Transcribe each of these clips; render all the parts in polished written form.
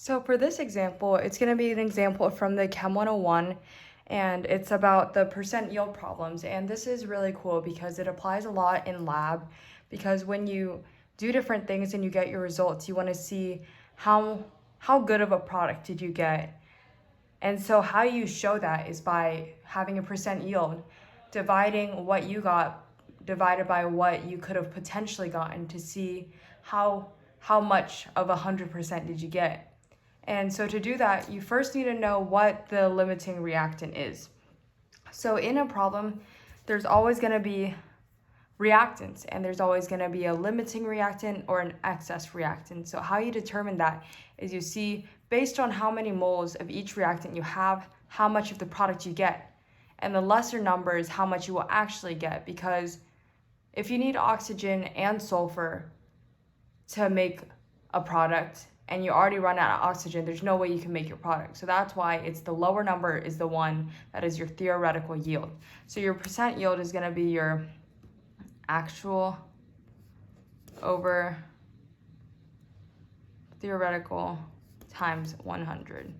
So for this example, it's going to be an example from the Chem 101, and it's about the percent yield problems. And this is really cool because it applies a lot in lab, because when you do different things and you get your results, you want to see how good of a product did you get. And so how you show that is by having a percent yield, dividing what you got divided by what you could have potentially gotten to see how much of 100% did you get. And so to do that, you first need to know what the limiting reactant is. So in a problem, there's always going to be reactants, and there's always going to be a limiting reactant or an excess reactant. So how you determine that is you see, based on how many moles of each reactant you have, how much of the product you get. And the lesser number is how much you will actually get, because if you need oxygen and sulfur to make a product and you already run out of oxygen, there's no way you can make your product. So that's why it's the lower number is the one that is your theoretical yield. So your percent yield is going to be your actual over theoretical times 100.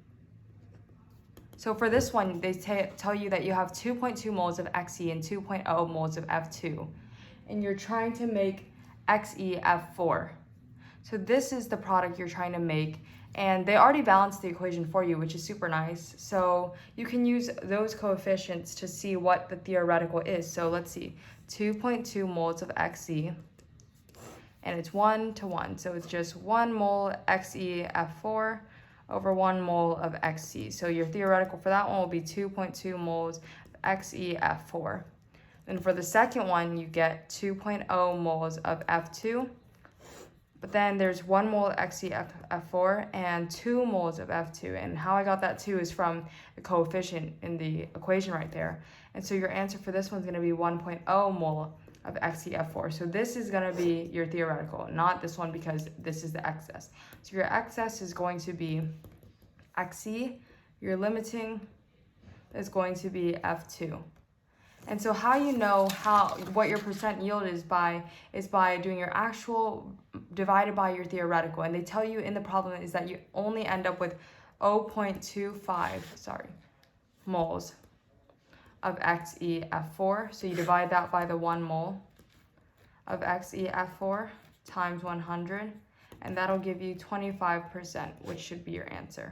So for this one, they tell you that you have 2.2 moles of Xe and 2.0 moles of F2, and you're trying to make XeF4. So this is the product you're trying to make, and they already balanced the equation for you, which is super nice. So you can use those coefficients to see what the theoretical is. So let's see, 2.2 moles of Xe, and it's 1 to 1. So it's just 1 mole XeF4 over 1 mole of Xc. So your theoretical for that one will be 2.2 moles of XeF4. And for the second one, you get 2.0 moles of F2. But then there's 1 mole of XeF4 and 2 moles of F2. And how I got that 2 is from the coefficient in the equation right there. And so your answer for this one's going to be 1.0 mole of XeF4. So this is going to be your theoretical, not this one, because this is the excess. So your excess is going to be Xe. Your limiting is going to be F2. And so how you know what your percent yield is by doing your actual divided by your theoretical. And they tell you in the problem is that you only end up with 0.25 moles of XeF4. So you divide that by the 1 mole of XeF4 times 100, and that'll give you 25%, which should be your answer.